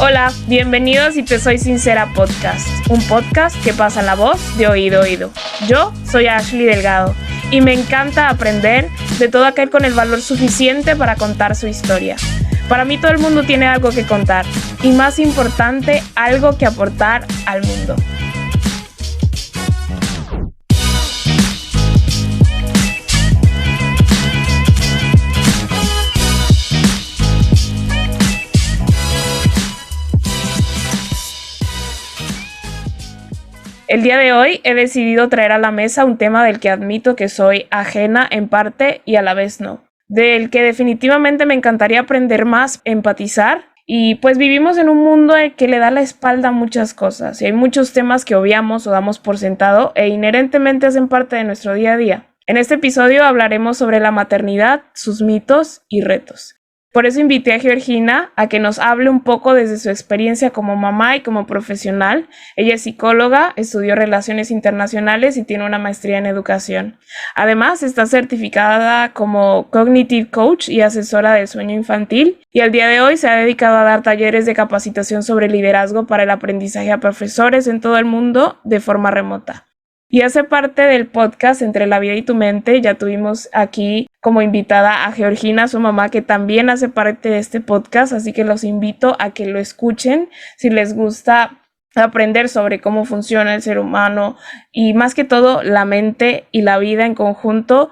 Hola, bienvenidos y Te Soy Sincera Podcast, un podcast que pasa la voz de oído a oído. Yo soy Ashley Delgado y me encanta aprender de todo aquel con el valor suficiente para contar su historia. Para mí todo el mundo tiene algo que contar y, más importante, algo que aportar al mundo. El día de hoy he decidido traer a la mesa un tema del que admito que soy ajena en parte y a la vez no. Del que definitivamente me encantaría aprender más, empatizar. Y pues vivimos en un mundo en el que le da la espalda a muchas cosas. Y hay muchos temas que obviamos o damos por sentado e inherentemente hacen parte de nuestro día a día. En este episodio hablaremos sobre la maternidad, sus mitos y retos. Por eso invité a Georgina a que nos hable un poco desde su experiencia como mamá y como profesional. Ella es psicóloga, estudió Relaciones Internacionales y tiene una maestría en educación. Además, está certificada como Cognitive Coach y asesora del sueño infantil. Y al día de hoy se ha dedicado a dar talleres de capacitación sobre liderazgo para el aprendizaje a profesores en todo el mundo de forma remota. Y hace parte del podcast Entre la vida y tu mente. Ya tuvimos aquí como invitada a Georgina, su mamá, que también hace parte de este podcast, así que los invito a que lo escuchen si les gusta aprender sobre cómo funciona el ser humano y, más que todo, la mente y la vida en conjunto.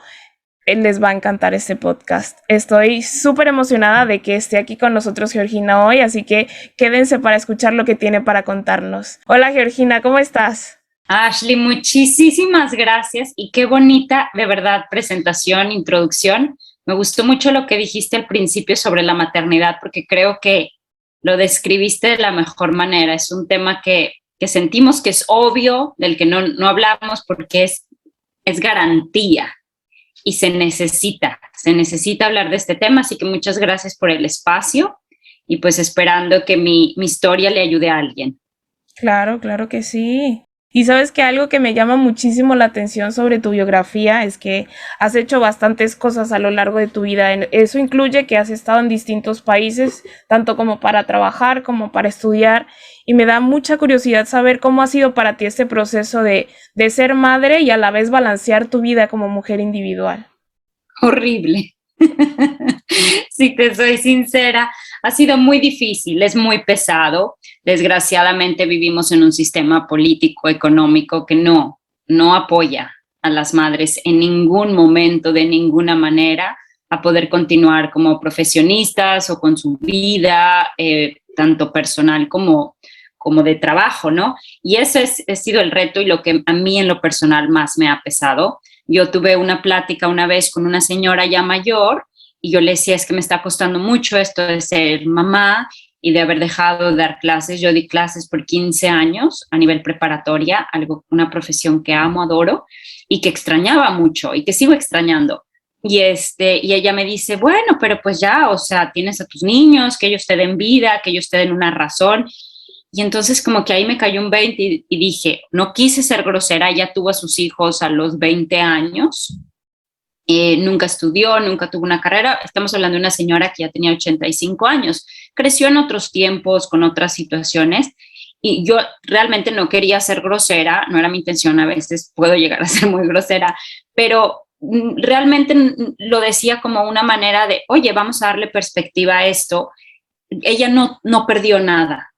Les va a encantar este podcast. Estoy súper emocionada de que esté aquí con nosotros Georgina hoy, así que quédense para escuchar lo que tiene para contarnos. Hola Georgina, ¿cómo estás? Ashley, muchísimas gracias y qué bonita, de verdad, presentación, introducción. Me gustó mucho lo que dijiste al principio sobre la maternidad, porque creo que lo describiste de la mejor manera. Es un tema que sentimos que es obvio, del que no hablamos porque es garantía y se necesita hablar de este tema. Así que muchas gracias por el espacio y pues esperando que mi historia le ayude a alguien. Claro que sí. Y sabes que algo que me llama muchísimo la atención sobre tu biografía es que has hecho bastantes cosas a lo largo de tu vida. Eso incluye que has estado en distintos países, tanto como para trabajar como para estudiar. Y me da mucha curiosidad saber cómo ha sido para ti este proceso de ser madre y a la vez balancear tu vida como mujer individual. Horrible. Si te soy sincera, ha sido muy difícil, es muy pesado. Desgraciadamente vivimos en un sistema político, económico que no apoya a las madres en ningún momento, de ninguna manera, a poder continuar como profesionistas o con su vida, tanto personal como de trabajo, ¿no? Y ese ha sido el reto y lo que a mí en lo personal más me ha pesado. Yo tuve una plática una vez con una señora ya mayor y yo le decía, es que me está costando mucho esto de ser mamá y de haber dejado de dar clases. Yo di clases por 15 años a nivel preparatoria, una profesión que amo, adoro y que extrañaba mucho y que sigo extrañando. Y ella me dice, bueno, pero pues ya, o sea, tienes a tus niños, que ellos te den vida, que ellos te den una razón. Y entonces como que ahí me cayó un 20 y dije, no quise ser grosera, ella tuvo a sus hijos a los 20 años, nunca estudió, nunca tuvo una carrera. Estamos hablando de una señora que ya tenía 85 años, creció en otros tiempos, con otras situaciones, y yo realmente no quería ser grosera, no era mi intención, a veces puedo llegar a ser muy grosera, pero realmente lo decía como una manera de, oye, vamos a darle perspectiva a esto. Ella no perdió nada.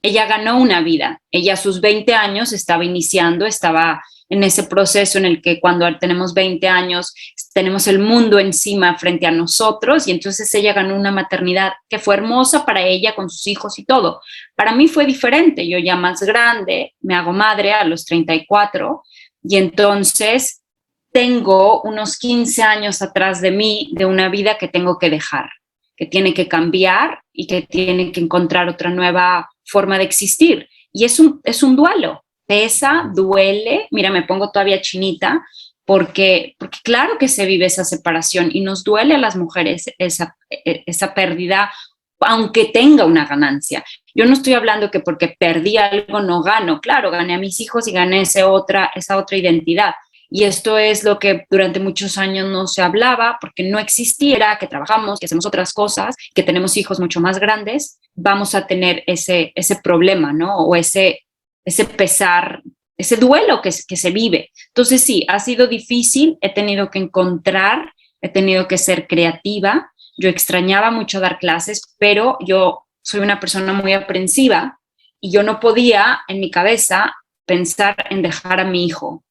Ella ganó una vida. Ella a sus 20 años estaba iniciando, estaba en ese proceso en el que cuando tenemos 20 años tenemos el mundo encima frente a nosotros, y entonces ella ganó una maternidad que fue hermosa para ella con sus hijos y todo. Para mí fue diferente. Yo ya más grande me hago madre a los 34 y entonces tengo unos 15 años atrás de mí de una vida que tengo que dejar, que tiene que cambiar y que tiene que encontrar otra nueva forma de existir. Y es un duelo, pesa, duele. Mira, me pongo todavía chinita porque claro que se vive esa separación y nos duele a las mujeres esa pérdida, aunque tenga una ganancia. Yo no estoy hablando que porque perdí algo no gano. Claro, gané a mis hijos y gané esa otra identidad. Y esto es lo que durante muchos años no se hablaba porque no existiera, que trabajamos, que hacemos otras cosas, que tenemos hijos mucho más grandes, vamos a tener ese problema, ¿no? O ese pesar, ese duelo que se vive. Entonces sí, ha sido difícil, he tenido que ser creativa. Yo extrañaba mucho dar clases, pero yo soy una persona muy aprensiva y yo no podía en mi cabeza pensar en dejar a mi hijo.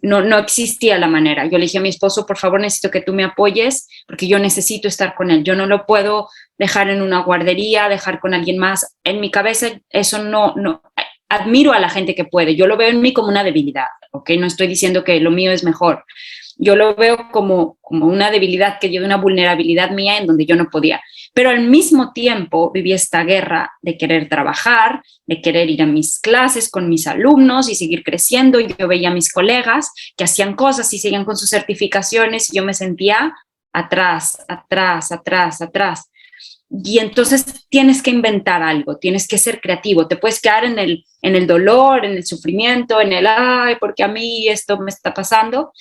No existía la manera. Yo le dije a mi esposo, por favor, necesito que tú me apoyes porque yo necesito estar con él. Yo no lo puedo dejar en una guardería, dejar con alguien más. En mi cabeza eso no. Admiro a la gente que puede. Yo lo veo en mí como una debilidad, ¿ok? No estoy diciendo que lo mío es mejor. Yo lo veo como una debilidad que yo, de una vulnerabilidad mía en donde yo no podía. Pero al mismo tiempo viví esta guerra de querer trabajar, de querer ir a mis clases con mis alumnos y seguir creciendo. Yo veía a mis colegas que hacían cosas y seguían con sus certificaciones y yo me sentía atrás. Y entonces tienes que inventar algo, tienes que ser creativo, te puedes quedar en el dolor, en el sufrimiento, en el, ay, porque a mí esto me está pasando,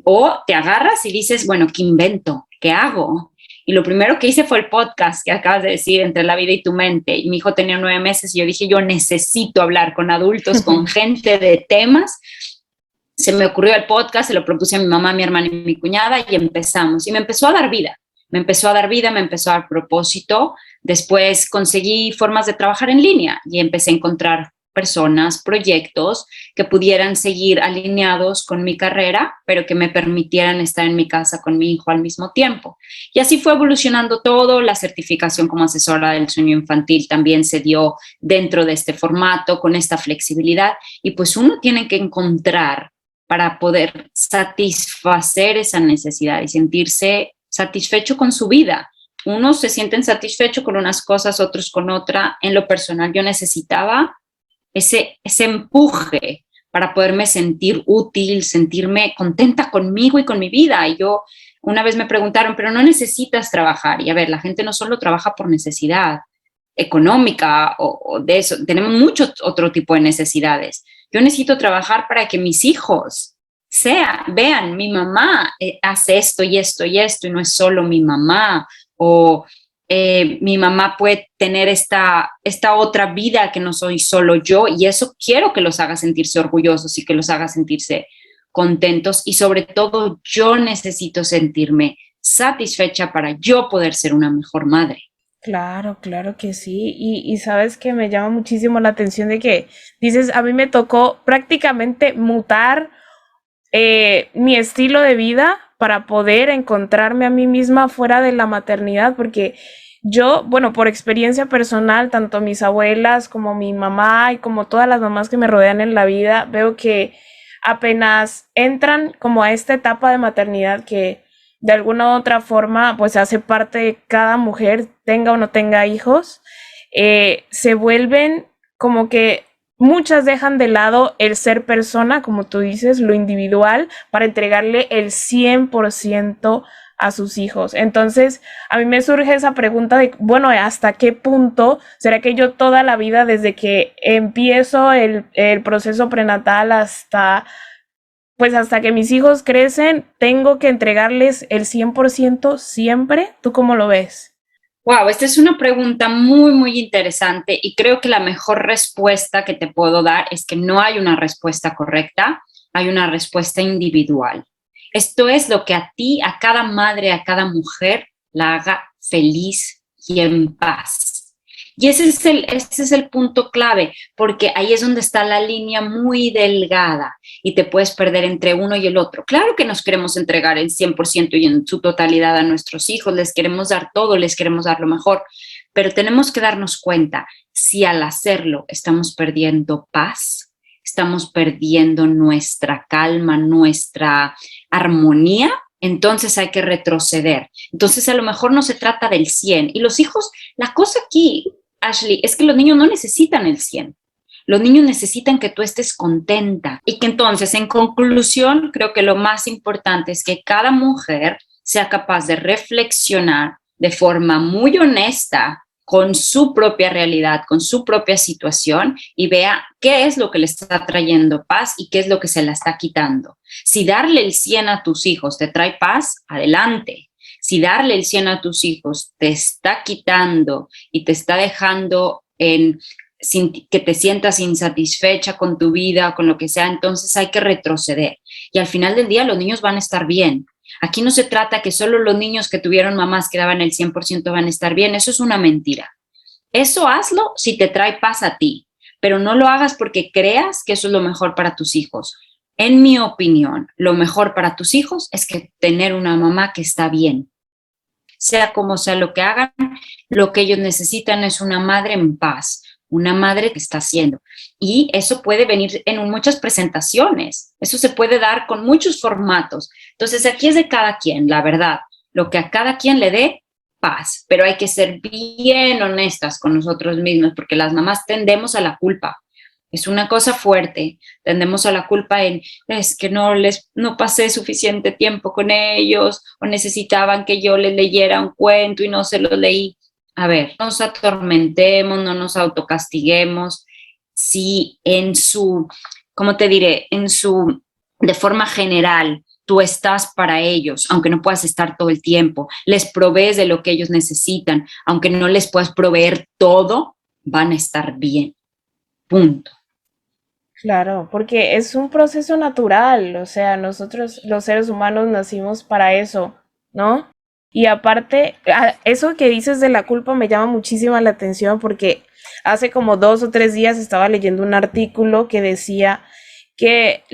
o te agarras y dices, bueno, ¿qué invento? ¿Qué hago? Y lo primero que hice fue el podcast que acabas de decir, Entre la vida y tu mente. Y mi hijo tenía 9 meses y yo dije, yo necesito hablar con adultos, con gente de temas. Se me ocurrió el podcast, se lo propuse a mi mamá, mi hermana y mi cuñada y empezamos. Y me empezó a dar vida. Me empezó a dar propósito. Después conseguí formas de trabajar en línea y empecé a encontrar personas, proyectos que pudieran seguir alineados con mi carrera, pero que me permitieran estar en mi casa con mi hijo al mismo tiempo. Y así fue evolucionando todo. La certificación como asesora del sueño infantil también se dio dentro de este formato, con esta flexibilidad. Y pues uno tiene que encontrar para poder satisfacer esa necesidad y sentirse satisfecho con su vida. Unos se sienten satisfechos con unas cosas, otros con otra. En lo personal, yo necesitaba ese empuje para poderme sentir útil, sentirme contenta conmigo y con mi vida. Y yo, una vez me preguntaron, pero no necesitas trabajar. Y a ver, la gente no solo trabaja por necesidad económica o de eso, tenemos mucho otro tipo de necesidades. Yo necesito trabajar para que mis hijos vean, mi mamá hace esto y esto y esto, y no es solo mi mamá, o mi mamá puede tener esta otra vida que no soy solo yo, y eso quiero que los haga sentirse orgullosos y que los haga sentirse contentos, y sobre todo yo necesito sentirme satisfecha para yo poder ser una mejor madre. Claro, claro que sí. Y sabes que me llama muchísimo la atención de que dices, a mí me tocó prácticamente mutar mi estilo de vida para poder encontrarme a mí misma fuera de la maternidad, porque yo, bueno, por experiencia personal, tanto mis abuelas como mi mamá y como todas las mamás que me rodean en la vida, veo que apenas entran como a esta etapa de maternidad que de alguna u otra forma pues hace parte de cada mujer, tenga o no tenga hijos, se vuelven como que muchas dejan de lado el ser persona, como tú dices, lo individual, para entregarle el 100% a sus hijos. Entonces, a mí me surge esa pregunta de, bueno, ¿hasta qué punto será que yo toda la vida, desde que empiezo el proceso prenatal hasta que mis hijos crecen, tengo que entregarles el 100% siempre? ¿Tú cómo lo ves? Wow, esta es una pregunta muy, muy interesante, y creo que la mejor respuesta que te puedo dar es que no hay una respuesta correcta, hay una respuesta individual. Esto es lo que a ti, a cada madre, a cada mujer la haga feliz y en paz. Y ese es el punto clave, porque ahí es donde está la línea muy delgada y te puedes perder entre uno y el otro. Claro que nos queremos entregar el 100% y en su totalidad a nuestros hijos, les queremos dar todo, les queremos dar lo mejor, pero tenemos que darnos cuenta si al hacerlo estamos perdiendo paz, estamos perdiendo nuestra calma, nuestra armonía. Entonces hay que retroceder. Entonces a lo mejor no se trata del 100. Y los hijos, la cosa aquí, Ashley, es que los niños no necesitan el 100. Los niños necesitan que tú estés contenta. Y que entonces, en conclusión, creo que lo más importante es que cada mujer sea capaz de reflexionar de forma muy honesta con su propia realidad, con su propia situación, y vea qué es lo que le está trayendo paz y qué es lo que se la está quitando. Si darle el 100 a tus hijos te trae paz, adelante. Si darle el 100 a tus hijos te está quitando y te está dejando sin que te sientas insatisfecha con tu vida, con lo que sea, entonces hay que retroceder. Y al final del día los niños van a estar bien. Aquí no se trata que solo los niños que tuvieron mamás que daban el 100% van a estar bien. Eso es una mentira. Eso hazlo si te trae paz a ti, pero no lo hagas porque creas que eso es lo mejor para tus hijos. En mi opinión, lo mejor para tus hijos es que tener una mamá que está bien. Sea como sea lo que hagan, lo que ellos necesitan es una madre en paz, una madre que está haciendo. Y eso puede venir en muchas presentaciones, eso se puede dar con muchos formatos. Entonces aquí es de cada quien, la verdad, lo que a cada quien le dé paz, pero hay que ser bien honestas con nosotros mismos, porque las mamás tendemos a la culpa. Es una cosa fuerte, tendemos a la culpa es que no pasé suficiente tiempo con ellos o necesitaban que yo les leyera un cuento y no se lo leí. A ver, no nos atormentemos, no nos autocastiguemos. Si ¿cómo te diré? De forma general, tú estás para ellos, aunque no puedas estar todo el tiempo, les provees de lo que ellos necesitan, aunque no les puedas proveer todo, van a estar bien. Punto. Claro, porque es un proceso natural, o sea, nosotros los seres humanos nacimos para eso, ¿no? Y aparte, eso que dices de la culpa me llama muchísimo la atención porque hace como 2 o 3 días estaba leyendo un artículo que decía que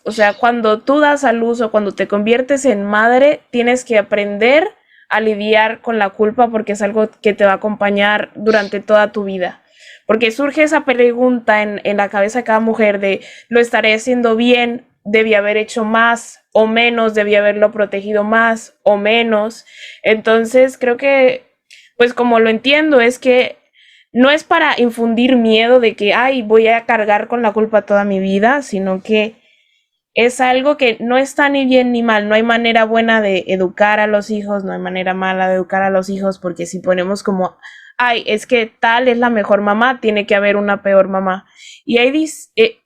o sea, cuando tú das a luz o cuando te conviertes en madre, tienes que aprender a lidiar con la culpa porque es algo que te va a acompañar durante toda tu vida. Porque surge esa pregunta en la cabeza de cada mujer de, ¿lo estaré haciendo bien? ¿Debí haber hecho más o menos? ¿Debí haberlo protegido más o menos? Entonces creo que, pues como lo entiendo, es que no es para infundir miedo de que, ay, voy a cargar con la culpa toda mi vida, sino que es algo que no está ni bien ni mal. No hay manera buena de educar a los hijos, no hay manera mala de educar a los hijos, porque si ponemos como, ay, es que tal es la mejor mamá, tiene que haber una peor mamá. Y ahí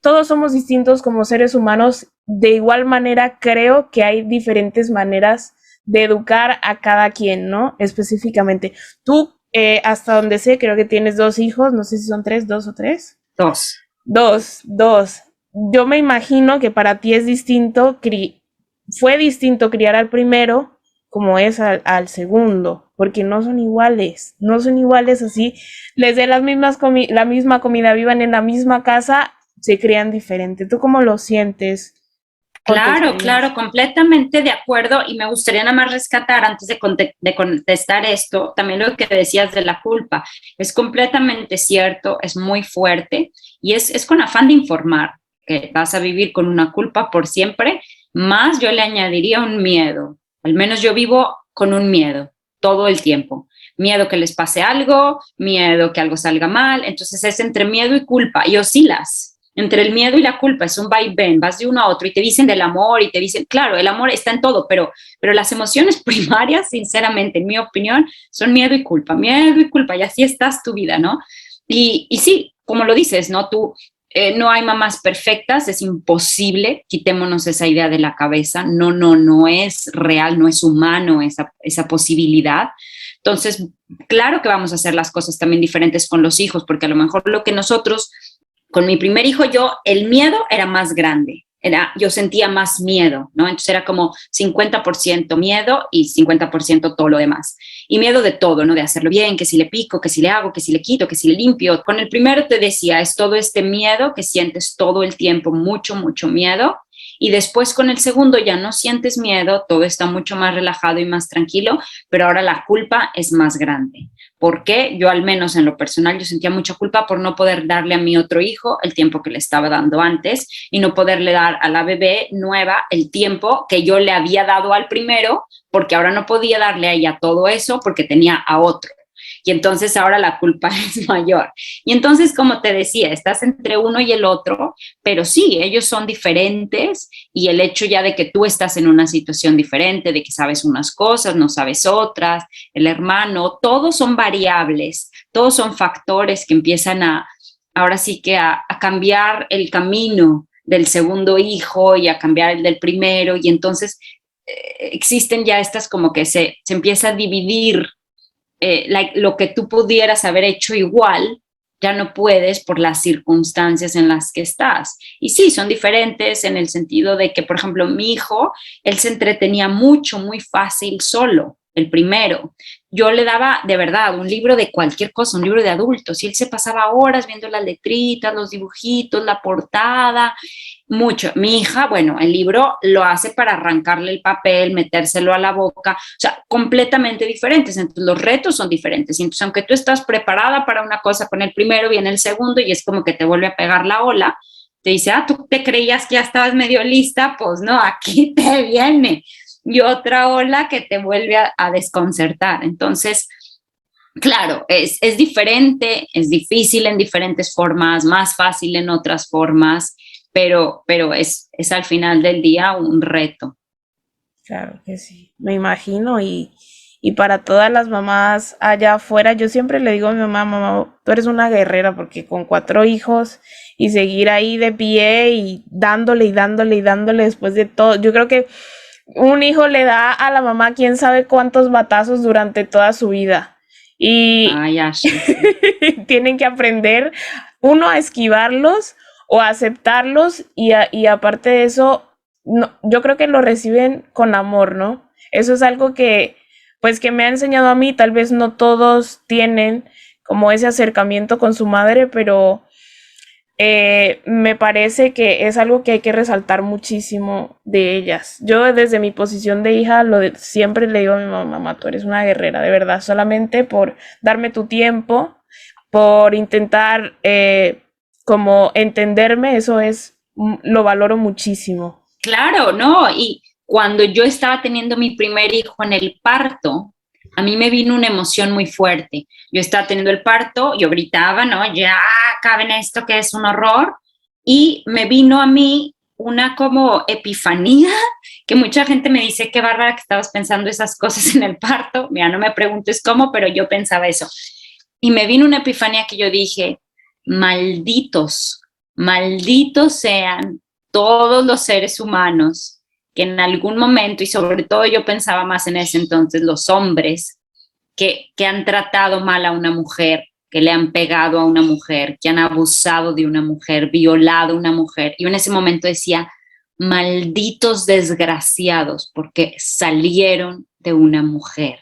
todos somos distintos como seres humanos. De igual manera, creo que hay diferentes maneras de educar a cada quien, ¿no? Específicamente. Tú, hasta donde sé, creo que tienes 2 hijos, no sé si son 3, 2 o 3. Dos. Dos. Yo me imagino que para ti es distinto, fue distinto criar al primero como es al segundo, porque no son iguales así, les dé la misma comida, vivan en la misma casa, se crían diferente. ¿Tú cómo lo sientes? Claro, completamente de acuerdo, y me gustaría nada más rescatar antes de contestar esto, también lo que decías de la culpa. Es completamente cierto, es muy fuerte y es con afán de informar que vas a vivir con una culpa por siempre, más yo le añadiría un miedo. Al menos yo vivo con un miedo todo el tiempo. Miedo que les pase algo, miedo que algo salga mal, entonces es entre miedo y culpa y oscilas. Entre el miedo y la culpa es un vaivén, vas de uno a otro y te dicen del amor y te dicen, claro, el amor está en todo, pero las emociones primarias, sinceramente, en mi opinión, son miedo y culpa y así estás tu vida, ¿no? Y sí, como lo dices, ¿no? No hay mamás perfectas, es imposible, quitémonos esa idea de la cabeza, no es real, no es humano esa posibilidad. Entonces, claro que vamos a hacer las cosas también diferentes con los hijos, porque a lo mejor lo que nosotros, con mi primer hijo, el miedo era más grande, yo sentía más miedo, ¿no? Entonces era como 50% miedo y 50% todo lo demás. Y miedo de todo, ¿no? De hacerlo bien, que si le pico, que si le hago, que si le quito, que si le limpio. Con el primero te decía, es todo este miedo que sientes todo el tiempo, mucho miedo. Y después con el segundo ya no sientes miedo, todo está mucho más relajado y más tranquilo, pero ahora la culpa es más grande. ¿Por qué? Yo al menos en lo personal, yo sentía mucha culpa por no poder darle a mi otro hijo el tiempo que le estaba dando antes y no poderle dar a la bebé nueva el tiempo que yo le había dado al primero, porque ahora no podía darle a ella todo eso porque tenía a otro. Y entonces ahora la culpa es mayor. Y entonces, como te decía, estás entre uno y el otro, pero sí, ellos son diferentes y el hecho ya de que tú estás en una situación diferente, de que sabes unas cosas, no sabes otras, el hermano, todos son variables, todos son factores que empiezan ahora sí que a cambiar el camino del segundo hijo y a cambiar el del primero. Y entonces existen ya estas como que se empieza a dividir lo que tú pudieras haber hecho igual, ya no puedes por las circunstancias en las que estás. Y sí, son diferentes en el sentido de que, por ejemplo, mi hijo, él se entretenía mucho, muy fácil solo, el primero. Yo le daba, de verdad, un libro de cualquier cosa, un libro de adultos, y él se pasaba horas viendo las letritas, los dibujitos, la portada, mucho. Mi hija, bueno, el libro lo hace para arrancarle el papel, metérselo a la boca, o sea, completamente diferentes. Entonces, los retos son diferentes. Y entonces, aunque tú estás preparada para una cosa con el primero, viene el segundo y es como que te vuelve a pegar la ola. Te dice, tú te creías que ya estabas medio lista, pues no, aquí te viene. Y otra ola que te vuelve a desconcertar. Entonces, claro, es diferente, es difícil en diferentes formas, más fácil en otras formas, pero es al final del día un reto. Claro que sí, me imagino y para todas las mamás allá afuera, yo siempre le digo a mi mamá, mamá, tú eres una guerrera porque con 4 hijos y seguir ahí de pie y dándole y dándole y dándole después de todo, yo creo que un hijo le da a la mamá quién sabe cuántos batazos durante toda su vida y Ay, Ashley, sí. tienen que aprender uno a esquivarlos o a aceptarlos y aparte de eso, no, yo creo que lo reciben con amor, ¿no? Eso es algo que, pues, que me ha enseñado a mí, tal vez no todos tienen como ese acercamiento con su madre, pero me parece que es algo que hay que resaltar muchísimo de ellas. Yo desde mi posición de hija siempre le digo a mi mamá, mamá, tú eres una guerrera, de verdad, solamente por darme tu tiempo, por intentar como entenderme, eso es, lo valoro muchísimo. Claro, ¿no? Y cuando yo estaba teniendo mi primer hijo en el parto, a mí me vino una emoción muy fuerte. Yo estaba teniendo el parto, yo gritaba, ¿no? Ya caben esto que es un horror. Y me vino a mí una como epifanía, que mucha gente me dice, qué bárbara que estabas pensando esas cosas en el parto. Mira, no me preguntes cómo, pero yo pensaba eso. Y me vino una epifanía que yo dije, malditos, malditos sean todos los seres humanos que en algún momento, y sobre todo yo pensaba más en ese entonces, los hombres que han tratado mal a una mujer, que le han pegado a una mujer, que han abusado de una mujer, violado a una mujer. Yo en ese momento decía, malditos desgraciados, porque salieron de una mujer.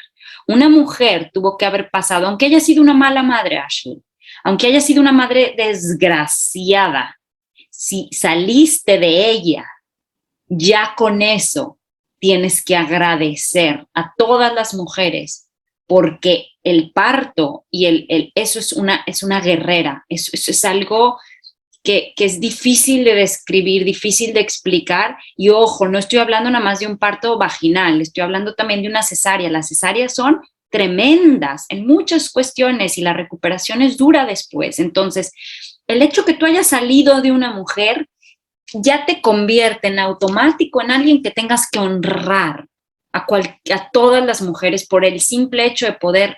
Una mujer tuvo que haber pasado, aunque haya sido una mala madre, Ashley, aunque haya sido una madre desgraciada, si saliste de ella, ya con eso tienes que agradecer a todas las mujeres porque el parto y eso es una guerrera, eso es algo que es difícil de describir, difícil de explicar. Y ojo, no estoy hablando nada más de un parto vaginal, estoy hablando también de una cesárea. Las cesáreas son tremendas en muchas cuestiones y la recuperación es dura después. Entonces, el hecho que tú hayas salido de una mujer ya te convierte en automático en alguien que tengas que honrar a todas las mujeres por el simple hecho de poder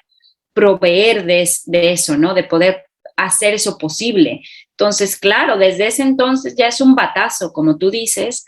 proveer de eso, ¿no? De poder hacer eso posible. Entonces, claro, desde ese entonces ya es un batazo, como tú dices,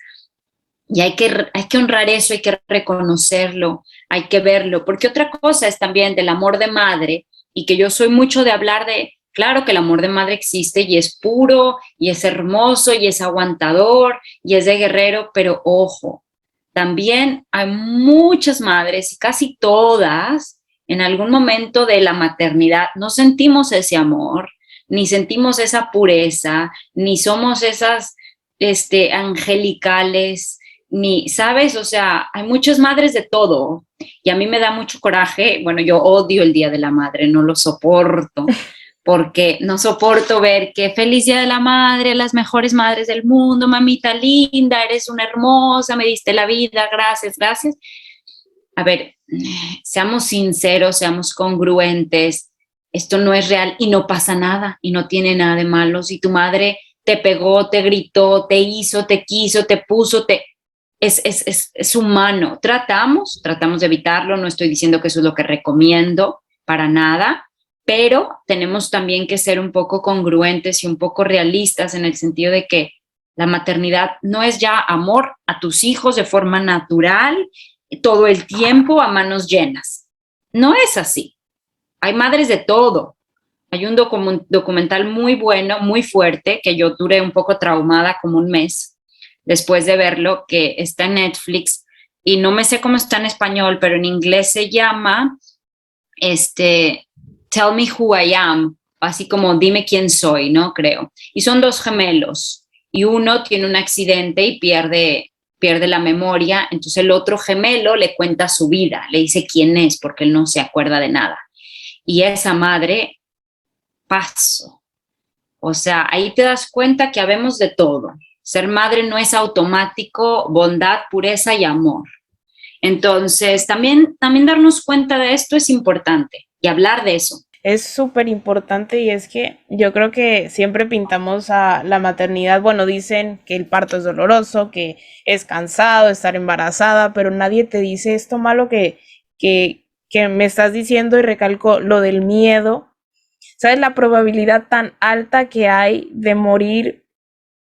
y hay que honrar eso, hay que reconocerlo, hay que verlo, porque otra cosa es también del amor de madre, y que yo soy mucho de hablar de, claro que el amor de madre existe y es puro, y es hermoso, y es aguantador, y es de guerrero, pero ojo, también hay muchas madres, y casi todas, en algún momento de la maternidad, no sentimos ese amor, ni sentimos esa pureza, ni somos esas angelicales, ni, ¿sabes? O sea, hay muchas madres de todo y a mí me da mucho coraje. Bueno, yo odio el Día de la Madre, no lo soporto, porque no soporto ver que feliz Día de la Madre, las mejores madres del mundo, mamita linda, eres una hermosa, me diste la vida, gracias, gracias. A ver, seamos sinceros, seamos congruentes, esto no es real y no pasa nada y no tiene nada de malo. Si tu madre te pegó, te gritó, te hizo, te quiso, te puso, es humano. Tratamos de evitarlo, no estoy diciendo que eso es lo que recomiendo para nada, pero tenemos también que ser un poco congruentes y un poco realistas en el sentido de que La maternidad no es ya amor a tus hijos de forma natural, todo el tiempo a manos llenas. No es así. Hay madres de todo. Hay un documental muy bueno, muy fuerte, que yo duré un poco traumada como un mes después de verlo, que está en Netflix y no me sé cómo está en español, pero en inglés se llama Tell Me Who I Am, así como dime quién soy, ¿no? Creo. Y son dos gemelos y uno tiene un accidente y pierde la memoria, entonces el otro gemelo le cuenta su vida, le dice quién es porque él no se acuerda de nada. Y esa madre, paso. O sea, ahí te das cuenta que habemos de todo. Ser madre no es automático, bondad, pureza y amor. Entonces, también darnos cuenta de esto es importante y hablar de eso. Es súper importante y es que yo creo que siempre pintamos a la maternidad, bueno, dicen que el parto es doloroso, que es cansado estar embarazada, pero nadie te dice esto malo que me estás diciendo y recalco lo del miedo. ¿Sabes la probabilidad tan alta que hay de morir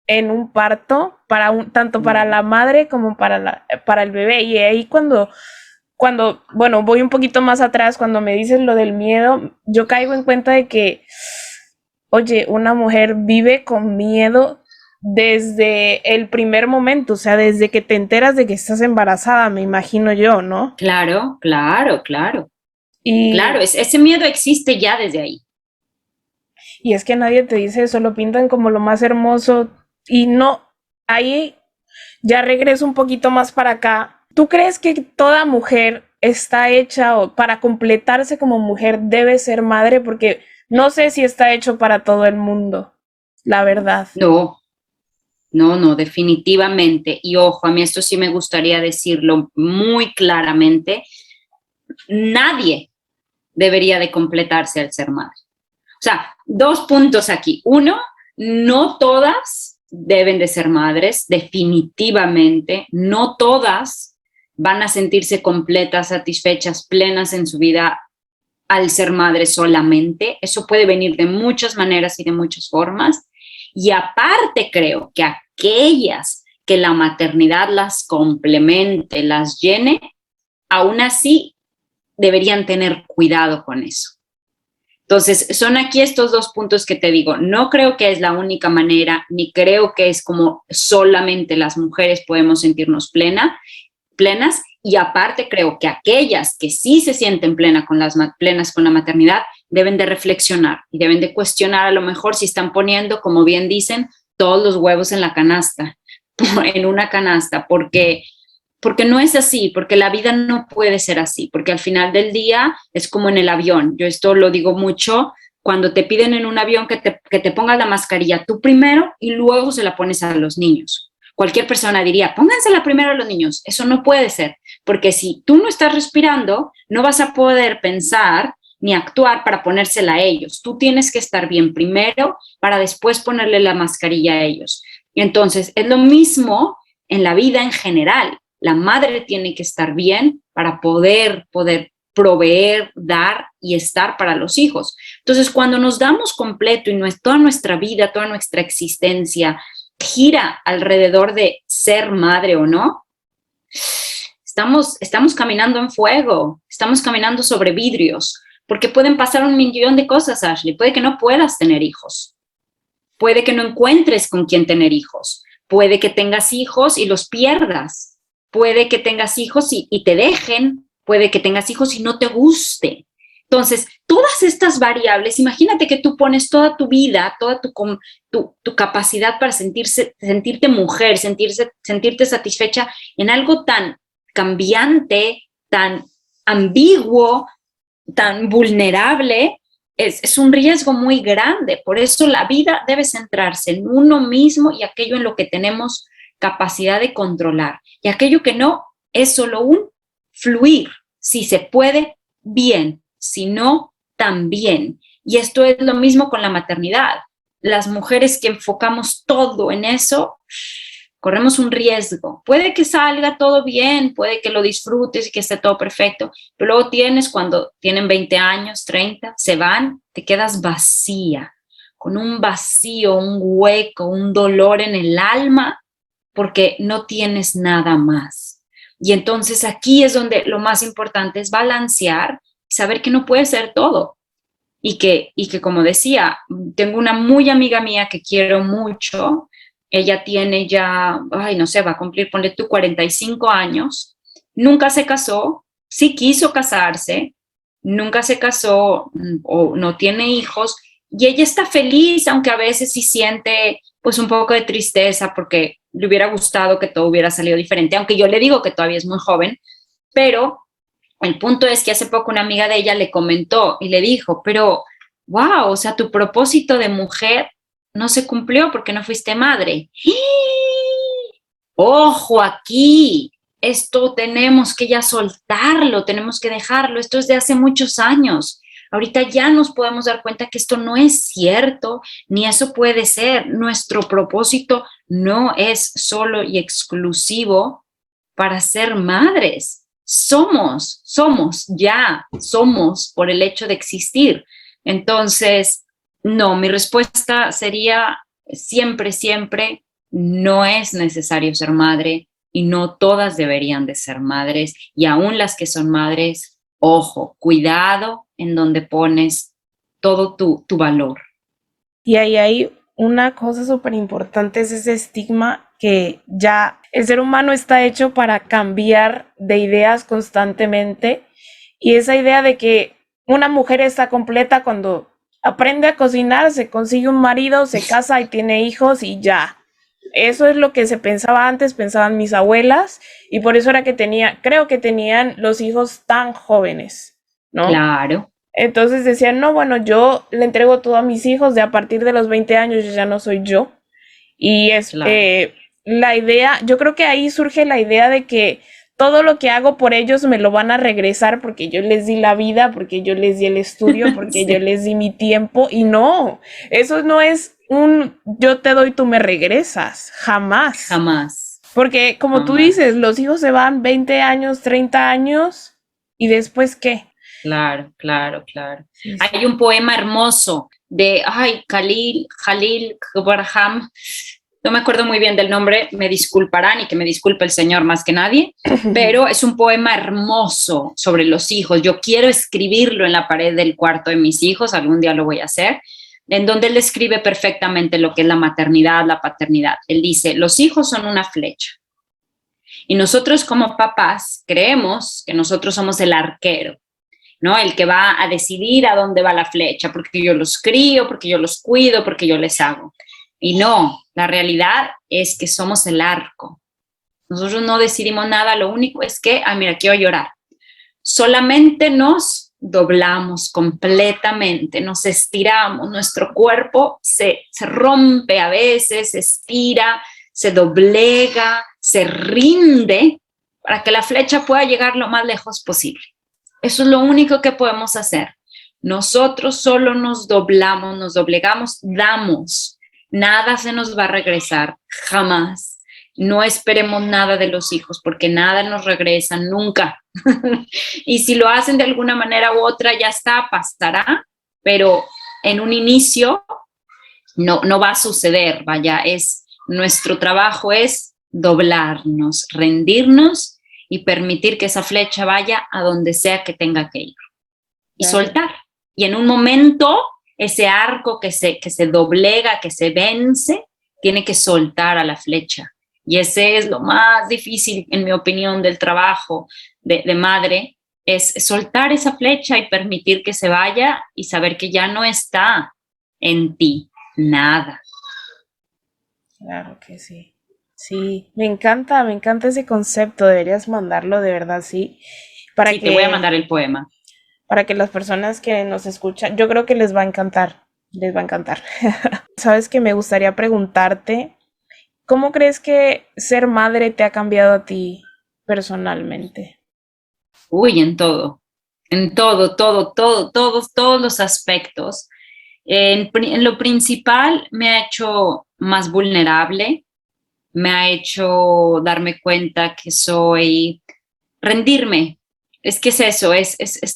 en un parto tanto para la madre como para el bebé? Y ahí bueno, voy un poquito más atrás, cuando me dices lo del miedo, yo caigo en cuenta de que, oye, una mujer vive con miedo desde el primer momento, o sea, desde que te enteras de que estás embarazada, me imagino yo, ¿no? Claro, claro, claro. Y, Claro, ese miedo existe ya desde ahí. y es que nadie te dice eso, lo pintan como lo más hermoso y no, ahí ya regreso un poquito más para acá. ¿Tú crees que toda mujer está hecha o para completarse como mujer debe ser madre? Porque no sé si está hecho para todo el mundo, la verdad. No, no, definitivamente. Y ojo, a mí esto sí me gustaría decirlo muy claramente. Nadie debería de completarse al ser madre. O sea, 2 puntos aquí. 1, no todas deben de ser madres, definitivamente. No todas van a sentirse completas, satisfechas, plenas en su vida al ser madre solamente. Eso puede venir de muchas maneras y de muchas formas. Y aparte creo que aquellas que la maternidad las complemente, las llene, aún así deberían tener cuidado con eso. Entonces, son aquí estos 2 puntos que te digo. No creo que es la única manera, ni creo que es como solamente las mujeres podemos sentirnos plenas. Y aparte creo que aquellas que sí se sienten plenas con la maternidad deben de reflexionar y deben de cuestionar a lo mejor si están poniendo, como bien dicen, todos los huevos en la canasta, en una canasta, porque no es así, porque la vida no puede ser así, porque al final del día es como en el avión. Yo esto lo digo mucho, cuando te piden en un avión que te pongas la mascarilla tú primero y luego se la pones a los niños. Cualquier persona diría, póngansela primero a los niños. Eso no puede ser, porque si tú no estás respirando, no vas a poder pensar ni actuar para ponérsela a ellos. Tú tienes que estar bien primero para después ponerle la mascarilla a ellos. Y entonces, es lo mismo en la vida en general. La madre tiene que estar bien para poder proveer, dar y estar para los hijos. Entonces, cuando nos damos completo y toda nuestra vida, toda nuestra existencia gira alrededor de ser madre o no, estamos caminando en fuego, estamos caminando sobre vidrios, porque pueden pasar 1.000.000 de cosas, Ashley. Puede que no puedas tener hijos, puede que no encuentres con quién tener hijos, puede que tengas hijos y los pierdas, puede que tengas hijos y te dejen, puede que tengas hijos y no te guste. Entonces, todas estas variables, imagínate que tú pones toda tu vida, toda tu capacidad para sentirte mujer, sentirte satisfecha en algo tan cambiante, tan ambiguo, tan vulnerable, es un riesgo muy grande. Por eso la vida debe centrarse en uno mismo y aquello en lo que tenemos capacidad de controlar. Y aquello que no, es solo un fluir. Si se puede, bien. Si no, también. Y esto es lo mismo con la maternidad. Las mujeres que enfocamos todo en eso, corremos un riesgo. Puede que salga todo bien, puede que lo disfrutes y que esté todo perfecto, pero luego cuando tienen 20 años, 30, se van, te quedas vacía, con un vacío, un hueco, un dolor en el alma, porque no tienes nada más. Y entonces aquí es donde lo más importante es balancear y saber que no puede ser todo. Y que como decía, tengo una muy amiga mía que quiero mucho, ella tiene ya, ay, no sé, va a cumplir, ponle tú, 45 años, nunca se casó, sí quiso casarse, nunca se casó o no tiene hijos, y ella está feliz, aunque a veces sí siente pues un poco de tristeza porque le hubiera gustado que todo hubiera salido diferente, aunque yo le digo que todavía es muy joven, pero el punto es que hace poco una amiga de ella le comentó y le dijo, pero wow, o sea, tu propósito de mujer no se cumplió porque no fuiste madre. Ojo aquí, esto tenemos que ya soltarlo, tenemos que dejarlo, esto es de hace muchos años. Ahorita ya nos podemos dar cuenta que esto no es cierto, ni eso puede ser. Nuestro propósito no es solo y exclusivo para ser madres. Somos por el hecho de existir. Entonces, no, mi respuesta sería siempre, siempre, no es necesario ser madre y no todas deberían de ser madres. Y aún las que son madres, ojo, cuidado en donde pones todo tu valor. Y ahí hay una cosa súper importante, es ese estigma que ya el ser humano está hecho para cambiar de ideas constantemente, y esa idea de que una mujer está completa cuando aprende a cocinar, se consigue un marido, se casa y tiene hijos y ya. Eso es lo que se pensaba antes, pensaban mis abuelas, y por eso era que creo que tenían los hijos tan jóvenes, ¿no? Claro. Entonces decían, no, bueno, yo le entrego todo a mis hijos, de a partir de los 20 años yo ya no soy yo. Y es Claro. la idea, yo creo que ahí surge la idea de que todo lo que hago por ellos me lo van a regresar porque yo les di la vida, porque yo les di el estudio, porque Sí. yo les di mi tiempo. Y no, eso no es un yo te doy, tú me regresas, jamás. Jamás. Porque como tú dices, los hijos se van 20 años, 30 años, ¿y después qué? Claro, claro, claro. Sí, sí. Hay un poema hermoso de Khalil Gibran, no me acuerdo muy bien del nombre, me disculparán y que me disculpe el Señor más que nadie, pero es un poema hermoso sobre los hijos. Yo quiero escribirlo en la pared del cuarto de mis hijos, algún día lo voy a hacer, en donde él describe perfectamente lo que es la maternidad, la paternidad. Él dice, los hijos son una flecha y nosotros como papás creemos que nosotros somos el arquero, ¿no? El que va a decidir a dónde va la flecha, porque yo los crío, porque yo los cuido, porque yo les hago. Y no, la realidad es que somos el arco. Nosotros no decidimos nada, lo único es que, mira, quiero llorar. Solamente nos doblamos completamente, nos estiramos, nuestro cuerpo se rompe a veces, se estira, se doblega, se rinde para que la flecha pueda llegar lo más lejos posible. Eso es lo único que podemos hacer. Nosotros solo nos doblamos, nos doblegamos, damos. Nada se nos va a regresar, jamás. No esperemos nada de los hijos porque nada nos regresa nunca. Y si lo hacen de alguna manera u otra, ya está, pasará, pero en un inicio no va a suceder. Vaya, nuestro trabajo es doblarnos, rendirnos y permitir que esa flecha vaya a donde sea que tenga que ir. Y soltar. Y en un momento, ese arco que se doblega, que se vence, tiene que soltar a la flecha. Y ese es lo más difícil, en mi opinión, del trabajo de madre, es soltar esa flecha y permitir que se vaya y saber que ya no está en ti nada. Claro que sí. Sí, me encanta ese concepto, deberías mandarlo de verdad, sí. Sí, te voy a mandar el poema. Para que las personas que nos escuchan, yo creo que les va a encantar, les va a encantar. Sabes que me gustaría preguntarte, ¿cómo crees que ser madre te ha cambiado a ti personalmente? Uy, en todo, todos los aspectos. En lo principal me ha hecho más vulnerable, me ha hecho darme cuenta que rendirme. Es que es eso,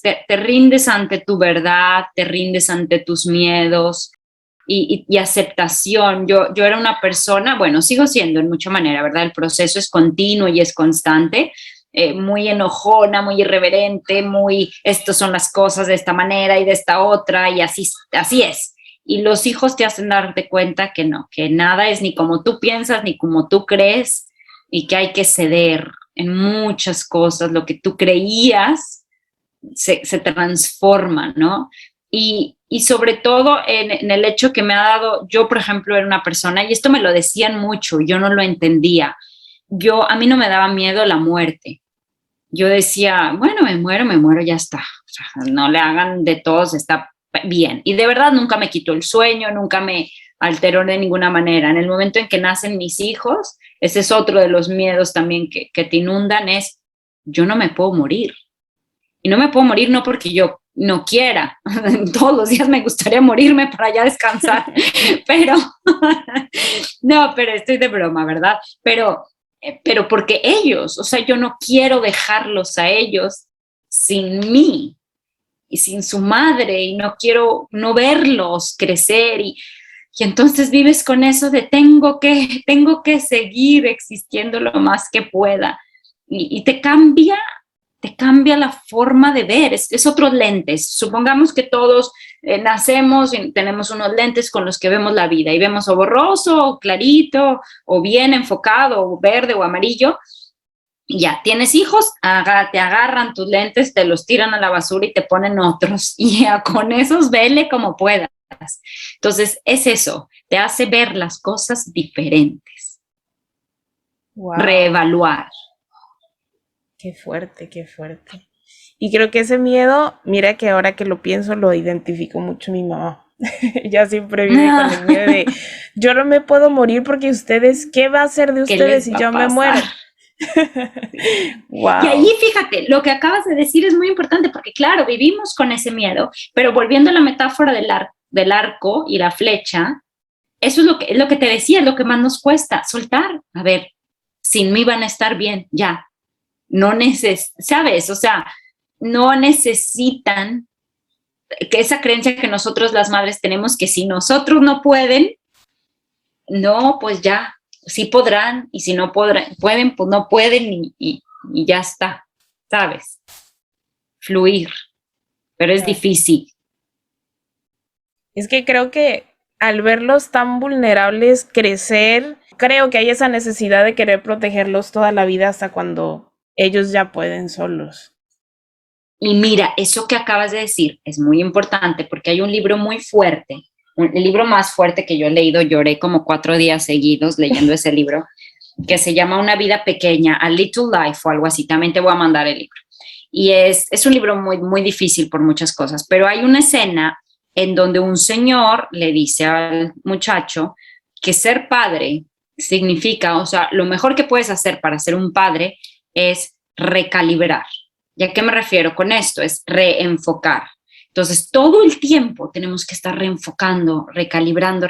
te rindes ante tu verdad, te rindes ante tus miedos, y aceptación. Yo era una persona, bueno, sigo siendo en mucha manera, ¿verdad? El proceso es continuo y es constante, muy enojona, muy irreverente, muy, estas son las cosas de esta manera y de esta otra, y así es. Y los hijos te hacen darte cuenta que no, que nada es ni como tú piensas, ni como tú crees, y que hay que ceder en muchas cosas. Lo que tú creías se transforma, ¿no? Y sobre todo en el hecho que me ha dado, yo por ejemplo era una persona, y esto me lo decían mucho, yo no lo entendía, a mí no me daba miedo la muerte. Yo decía, bueno, me muero, ya está. O sea, no le hagan de todos, está bien. Y de verdad nunca me quitó el sueño, nunca me alteró de ninguna manera. En el momento en que nacen mis hijos, ese es otro de los miedos también que te inundan, es yo no me puedo morir. Y no me puedo morir no porque yo no quiera. Todos los días me gustaría morirme para ya descansar. Pero, no, pero estoy de broma, ¿verdad? Pero porque ellos, o sea, yo no quiero dejarlos a ellos sin mí y sin su madre, y no quiero no verlos crecer, y entonces vives con eso de tengo que seguir existiendo lo más que pueda, y te cambia la forma de ver, es otros lentes. Supongamos que todos nacemos y tenemos unos lentes con los que vemos la vida y vemos o borroso, o clarito, o bien enfocado, o verde o amarillo. Y ya, tienes hijos, te agarran tus lentes, te los tiran a la basura y te ponen otros. Y ya, con esos vele como puedas. Entonces, es eso, te hace ver las cosas diferentes. Wow. Reevaluar. Qué fuerte, qué fuerte. Y creo que ese miedo, mira que ahora que lo pienso, lo identifico mucho mi mamá. Ella siempre vive con el miedo de, yo no me puedo morir porque ustedes, ¿qué va a hacer de ustedes si yo me muero? Wow. Y ahí fíjate, lo que acabas de decir es muy importante porque claro, vivimos con ese miedo, pero volviendo a la metáfora del arco y la flecha, eso es lo que te decía, es lo que más nos cuesta, soltar. A ver, sin mí van a estar bien, ya. No ¿sabes? O sea, no necesitan que esa creencia que nosotros las madres tenemos, que si nosotros no pueden, no, pues ya, sí podrán, y si no pueden, pues no pueden, y ya está, ¿sabes? Fluir, pero es difícil. Es que creo que al verlos tan vulnerables crecer, creo que hay esa necesidad de querer protegerlos toda la vida hasta cuando ellos ya pueden solos. Y mira, eso que acabas de decir es muy importante porque hay un libro muy fuerte, el libro más fuerte que yo he leído, lloré como 4 días seguidos leyendo ese libro, que se llama Una vida pequeña, A Little Life o algo así, también te voy a mandar el libro. Y es un libro muy, muy difícil por muchas cosas, pero hay una escena en donde un señor le dice al muchacho que ser padre significa, o sea, lo mejor que puedes hacer para ser un padre es recalibrar. ¿Y a qué me refiero con esto? Es reenfocar. Entonces, todo el tiempo tenemos que estar reenfocando, recalibrando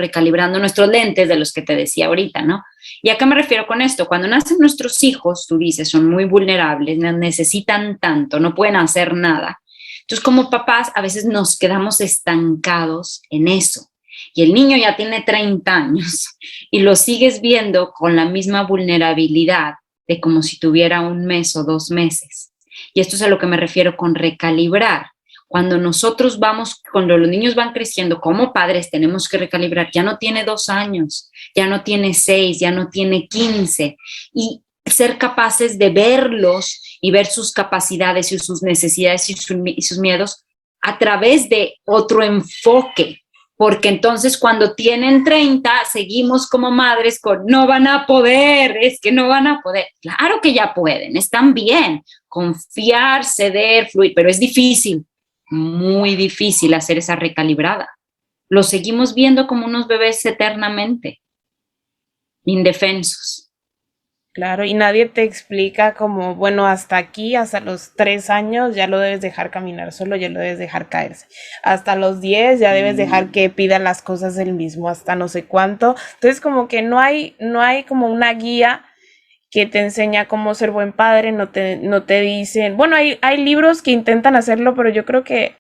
nuestros lentes de los que te decía ahorita, ¿no? ¿Y a qué me refiero con esto? Cuando nacen nuestros hijos, tú dices, son muy vulnerables, necesitan tanto, no pueden hacer nada. Entonces, como papás, a veces nos quedamos estancados en eso. Y el niño ya tiene 30 años y lo sigues viendo con la misma vulnerabilidad de como si tuviera 1 mes o 2 meses. Y esto es a lo que me refiero con recalibrar. Cuando cuando los niños van creciendo como padres, tenemos que recalibrar. Ya no tiene 2 años, ya no tiene 6, ya no tiene 15. Y ser capaces de verlos y ver sus capacidades y sus necesidades y sus miedos a través de otro enfoque. Porque entonces cuando tienen 30, seguimos como madres con no van a poder, es que no van a poder. Claro que ya pueden, están bien, confiar, ceder, fluir, pero es difícil, muy difícil hacer esa recalibrada. Los seguimos viendo como unos bebés eternamente, indefensos. Claro, y nadie te explica como, bueno, hasta aquí, hasta los 3 años ya lo debes dejar caminar solo, ya lo debes dejar caerse. Hasta los 10 ya debes dejar que pida las cosas él mismo, hasta no sé cuánto. Entonces como que no hay como una guía que te enseña cómo ser buen padre, no te dicen, bueno, hay libros que intentan hacerlo, pero yo creo que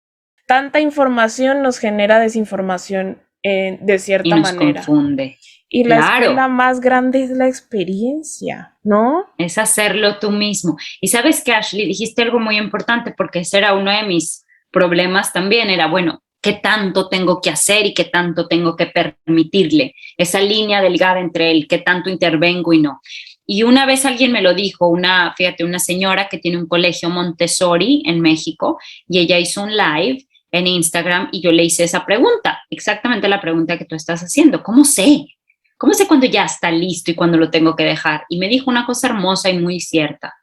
tanta información nos genera desinformación de y cierta nos manera. confunde. Y la Claro, escuela más grande es la experiencia, ¿no? es hacerlo tú mismo. Y sabes que, Ashley, dijiste algo muy importante porque ese era uno de mis problemas también, era, bueno, ¿qué tanto tengo que hacer y qué tanto tengo que permitirle? Esa línea delgada entre el qué tanto intervengo y no. Y una vez alguien me lo dijo, fíjate, una señora que tiene un colegio Montessori en México y ella hizo un live en Instagram y yo le hice esa pregunta, exactamente la pregunta que tú estás haciendo. ¿Cómo sé? ¿Cómo sé cuándo ya está listo y cuándo lo tengo que dejar? Y me dijo una cosa hermosa y muy cierta.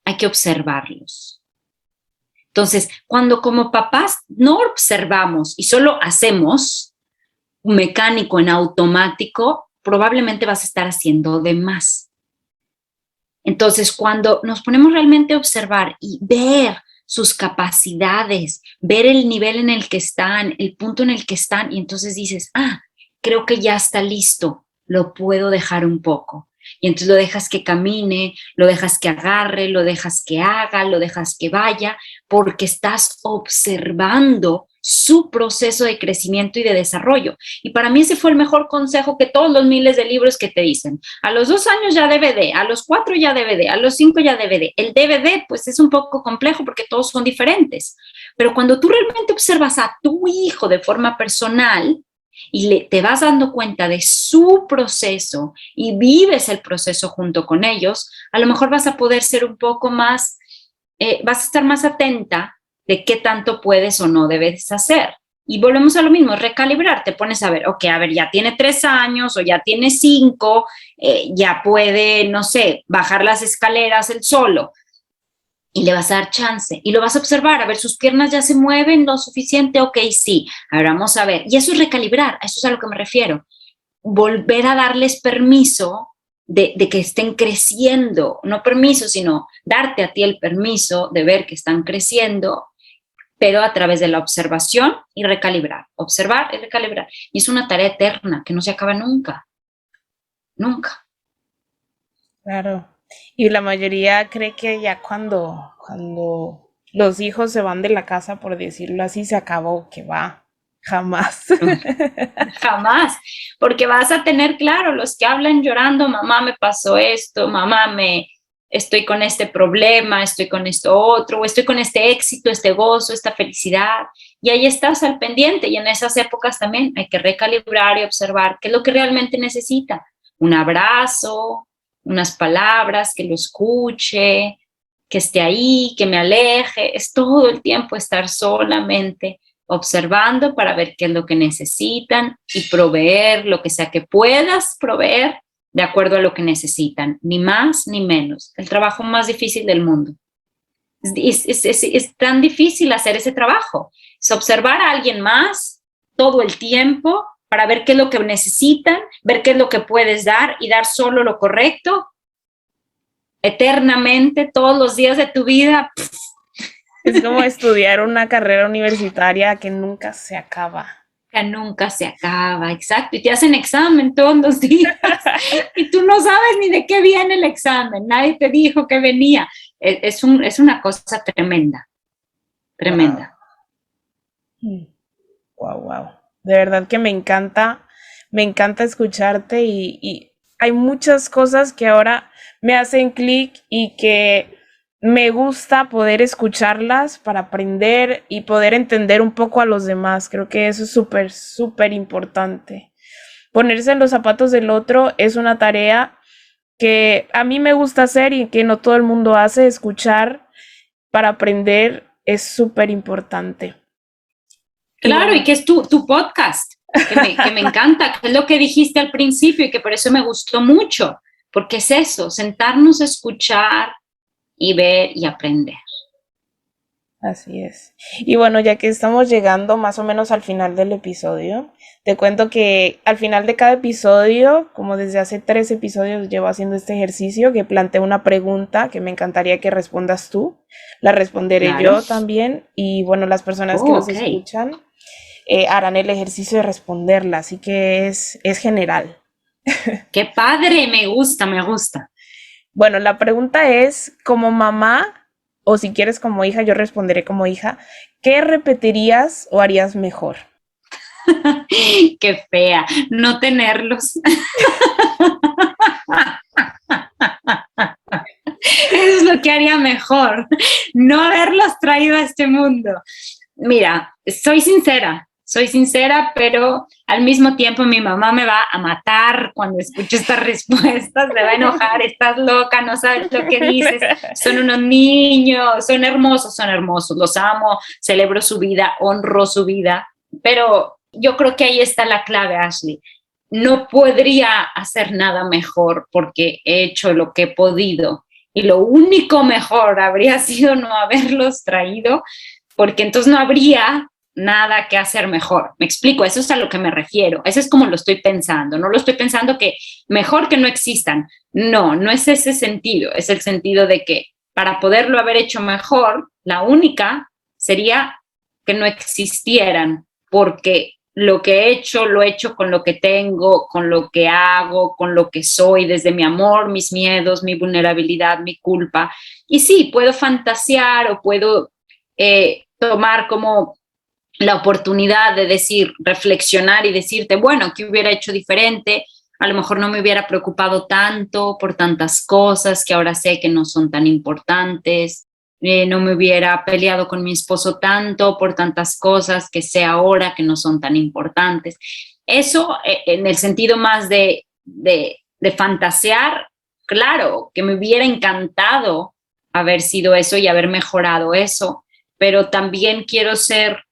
Hay que observarlos. Entonces, cuando como papás no observamos y solo hacemos un mecánico en automático, probablemente vas a estar haciendo de más. Entonces, cuando nos ponemos realmente a observar y ver sus capacidades, ver el nivel en el que están, el punto en el que están, y entonces dices, creo que ya está listo, lo puedo dejar un poco. Y entonces lo dejas que camine, lo dejas que agarre, lo dejas que haga, lo dejas que vaya, porque estás observando su proceso de crecimiento y de desarrollo. Y para mí ese fue el mejor consejo que todos los miles de libros que te dicen. A los 2 años ya DVD, a los 4 ya DVD, a los 5 ya DVD. El DVD pues es un poco complejo porque todos son diferentes. Pero cuando tú realmente observas a tu hijo de forma personal, y te vas dando cuenta de su proceso y vives el proceso junto con ellos, a lo mejor vas a poder ser un poco más, vas a estar más atenta de qué tanto puedes o no debes hacer. Y volvemos a lo mismo, recalibrar, te pones a ver, ok, a ver, ya tiene 3 años o ya tiene 5, ya puede, no sé, bajar las escaleras él solo. Y le vas a dar chance y lo vas a observar, a ver, sus piernas ya se mueven lo suficiente, ok, sí, ahora vamos a ver. Y eso es recalibrar, a eso es a lo que me refiero. Volver a darles permiso de que estén creciendo, no permiso, sino darte a ti el permiso de ver que están creciendo, pero a través de la observación y recalibrar, observar y recalibrar. Y es una tarea eterna que no se acaba nunca, nunca. Claro. Y la mayoría cree que ya cuando los hijos se van de la casa, por decirlo así, se acabó, que va. Jamás. Jamás, porque vas a tener, claro, los que hablan llorando, mamá me pasó esto, mamá me estoy con este problema, estoy con esto otro, o estoy con este éxito, este gozo, esta felicidad, y ahí estás al pendiente, y en esas épocas también hay que recalibrar y observar qué es lo que realmente necesita, un abrazo, unas palabras, que lo escuche, que esté ahí, que me aleje, es todo el tiempo estar solamente observando para ver qué es lo que necesitan y proveer lo que sea que puedas proveer de acuerdo a lo que necesitan, ni más ni menos. El trabajo más difícil del mundo. Es tan difícil hacer ese trabajo. Es observar a alguien más todo el tiempo para ver qué es lo que necesitan, ver qué es lo que puedes dar y dar solo lo correcto eternamente, todos los días de tu vida. Es como estudiar una carrera universitaria que nunca se acaba. Que nunca se acaba, exacto, y te hacen examen todos los días y tú no sabes ni de qué viene el examen, nadie te dijo que venía, es una cosa tremenda, tremenda. Wow, wow. De verdad que me encanta escucharte y hay muchas cosas que ahora me hacen clic y que me gusta poder escucharlas para aprender y poder entender un poco a los demás. Creo que eso es súper, súper importante. Ponerse en los zapatos del otro es una tarea que a mí me gusta hacer y que no todo el mundo hace. Escuchar para aprender es súper importante. Y Claro, bueno, y que es tu podcast, que me encanta, que es lo que dijiste al principio y que por eso me gustó mucho, porque es eso, sentarnos a escuchar y ver y aprender. así es. Y bueno, ya que estamos llegando más o menos al final del episodio, te cuento que al final de cada episodio, como desde hace 3 episodios llevo haciendo este ejercicio, que planteo una pregunta que me encantaría que respondas tú, la responderé Claro. yo también y bueno, las personas que Oh, nos ok. escuchan harán el ejercicio de responderla, así que es general. Qué padre, me gusta, me gusta. Bueno, la pregunta es, como mamá, o si quieres como hija, yo responderé como hija, ¿qué repetirías o harías mejor? Qué fea, no tenerlos. Eso es lo que haría mejor, no haberlos traído a este mundo. Mira, soy sincera, pero al mismo tiempo mi mamá me va a matar cuando escuche estas respuestas, me va a enojar, estás loca, no sabes lo que dices, son unos niños, son hermosos, los amo, celebro su vida, honro su vida, pero yo creo que ahí está la clave, Ashley. No podría hacer nada mejor porque he hecho lo que he podido y lo único mejor habría sido no haberlos traído, porque entonces no habría nada que hacer mejor. Me explico, eso es a lo que me refiero. Eso es como lo estoy pensando. No lo estoy pensando que mejor que no existan. No, no es ese sentido. Es el sentido de que para poderlo haber hecho mejor, la única sería que no existieran, porque lo que he hecho, lo he hecho con lo que tengo, con lo que hago, con lo que soy, desde mi amor, mis miedos, mi vulnerabilidad, mi culpa. Y sí, puedo fantasear o puedo tomar como la oportunidad de decir, reflexionar y decirte, bueno, ¿qué hubiera hecho diferente? A lo mejor no me hubiera preocupado tanto por tantas cosas que ahora sé que no son tan importantes. No me hubiera peleado con mi esposo tanto por tantas cosas que sé ahora que no son tan importantes. Eso en el sentido más de fantasear, claro, que me hubiera encantado haber sido eso y haber mejorado eso, pero también quiero ser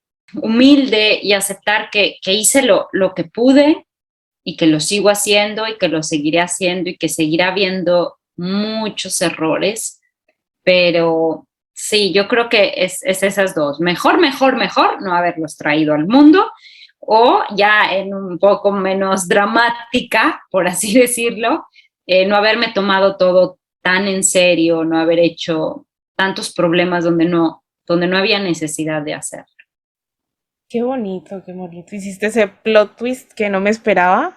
humilde y aceptar que hice lo que pude y que lo sigo haciendo y que lo seguiré haciendo y que seguirá habiendo muchos errores, pero sí, yo creo que es esas dos. Mejor no haberlos traído al mundo, o ya en un poco menos dramática, por así decirlo, no haberme tomado todo tan en serio, no haber hecho tantos problemas donde no había necesidad de hacer. Qué bonito, qué bonito. Hiciste ese plot twist que no me esperaba.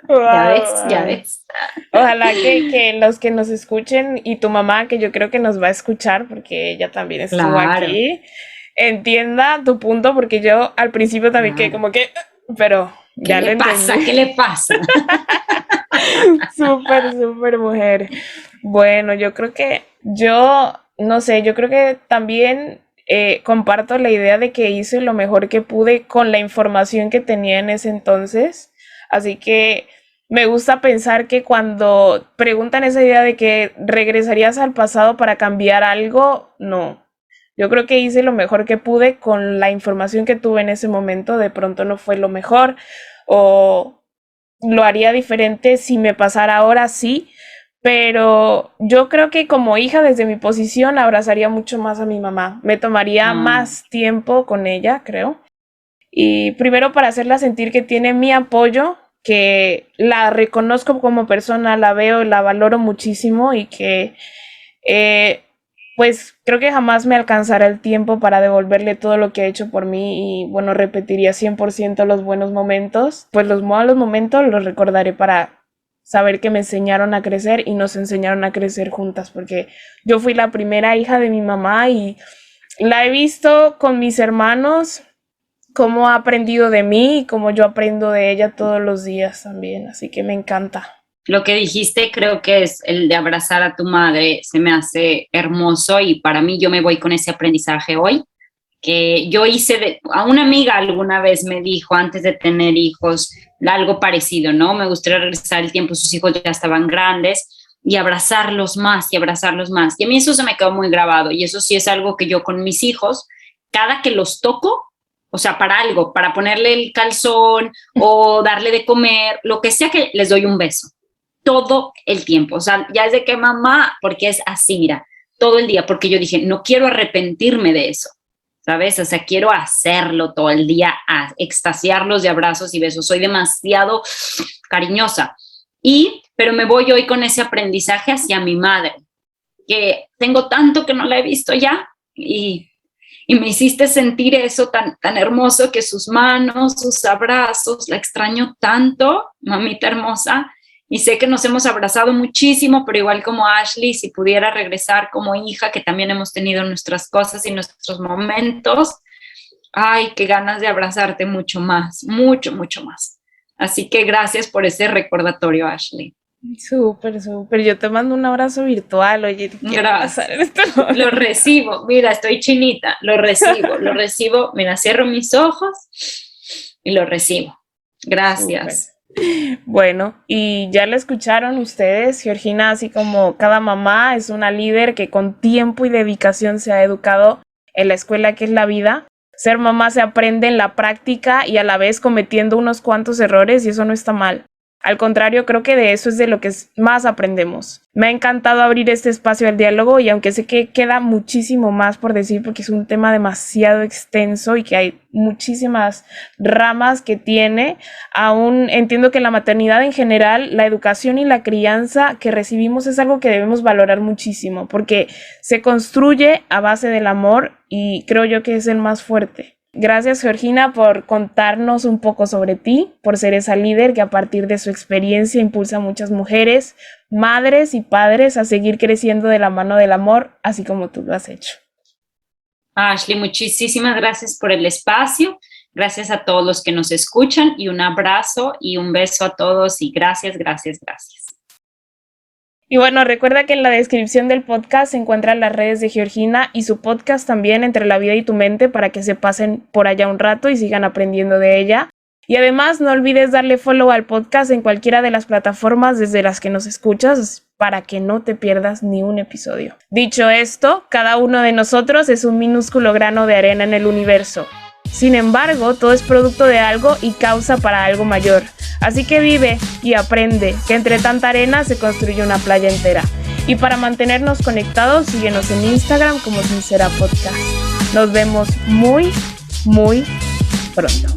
Ya ves, ya Wow. ves. Ojalá que los que nos escuchen y tu mamá, que yo creo que nos va a escuchar porque ella también estuvo Claro, aquí, entienda tu punto porque yo al principio también quedé claro. como que, pero ¿Qué ya lo le entendí. pasa? ¿Qué le pasa? Súper, súper mujer. Bueno, yo creo que yo, no sé, yo creo que también comparto la idea de que hice lo mejor que pude con la información que tenía en ese entonces. Así que me gusta pensar que cuando preguntan esa idea de que regresarías al pasado para cambiar algo, no. Yo creo que hice lo mejor que pude con la información que tuve en ese momento. De pronto no fue lo mejor o lo haría diferente si me pasara ahora, sí, pero yo creo que como hija desde mi posición abrazaría mucho más a mi mamá. Me tomaría Ah, más tiempo con ella, creo. Y primero para hacerla sentir que tiene mi apoyo, que la reconozco como persona, la veo, la valoro muchísimo y que eh, pues creo que jamás me alcanzará el tiempo para devolverle todo lo que ha hecho por mí y bueno, repetiría 100% los buenos momentos, pues los malos momentos los recordaré para saber que me enseñaron a crecer y nos enseñaron a crecer juntas, porque yo fui la primera hija de mi mamá y la he visto con mis hermanos, cómo ha aprendido de mí y cómo yo aprendo de ella todos los días también, así que me encanta. lo que dijiste creo que es el de abrazar a tu madre, se me hace hermoso y para mí yo me voy con ese aprendizaje hoy, que yo a una amiga alguna vez me dijo antes de tener hijos algo parecido, ¿no? Me gustaría regresar el tiempo, sus hijos ya estaban grandes y abrazarlos más y abrazarlos más. Y a mí eso se me quedó muy grabado y eso sí es algo que yo con mis hijos, cada que los toco, o sea, para algo, para ponerle el calzón o darle de comer, lo que sea, que les doy un beso todo el tiempo. O sea, ya es de que mamá, porque es así, mira, todo el día, porque yo dije, no quiero arrepentirme de eso, ¿sabes? O sea, quiero hacerlo todo el día, a extasiarlos de abrazos y besos. Soy demasiado cariñosa. Pero me voy hoy con ese aprendizaje hacia mi madre, que tengo tanto que no la he visto ya y me hiciste sentir eso tan hermoso, que sus manos, sus abrazos, la extraño tanto, mamita hermosa, y sé que nos hemos abrazado muchísimo, pero igual como Ashley, si pudiera regresar como hija, que también hemos tenido nuestras cosas y nuestros momentos, ay, qué ganas de abrazarte mucho más, mucho, mucho más. Así que gracias por ese recordatorio, Ashley. Súper, súper. Yo te mando un abrazo virtual, oye. Gracias. Lo recibo, mira, estoy chinita, lo recibo, mira, cierro mis ojos y lo recibo. Gracias. Súper. Bueno, y ya la escucharon ustedes, Georgina, así como cada mamá es una líder que con tiempo y dedicación se ha educado en la escuela que es la vida. Ser mamá se aprende en la práctica y a la vez cometiendo unos cuantos errores y eso no está mal. Al contrario, creo que de eso es de lo que más aprendemos. Me ha encantado abrir este espacio al diálogo y aunque sé que queda muchísimo más por decir porque es un tema demasiado extenso y que hay muchísimas ramas que tiene, aún entiendo que la maternidad en general, la educación y la crianza que recibimos es algo que debemos valorar muchísimo porque se construye a base del amor y creo yo que es el más fuerte. Gracias, Georgina, por contarnos un poco sobre ti, por ser esa líder que a partir de su experiencia impulsa a muchas mujeres, madres y padres a seguir creciendo de la mano del amor, así como tú lo has hecho. Ashley, muchísimas gracias por el espacio, gracias a todos los que nos escuchan y un abrazo y un beso a todos y gracias, gracias, gracias. Y bueno, recuerda que en la descripción del podcast se encuentran las redes de Georgina y su podcast también, Entre la vida y tu mente, para que se pasen por allá un rato y sigan aprendiendo de ella. Y además no olvides darle follow al podcast en cualquiera de las plataformas desde las que nos escuchas para que no te pierdas ni un episodio. Dicho esto, cada uno de nosotros es un minúsculo grano de arena en el universo. Sin embargo, todo es producto de algo y causa para algo mayor. Así que vive y aprende que entre tanta arena se construye una playa entera. Y para mantenernos conectados, síguenos en Instagram como Sincera Podcast. Nos vemos muy, muy pronto.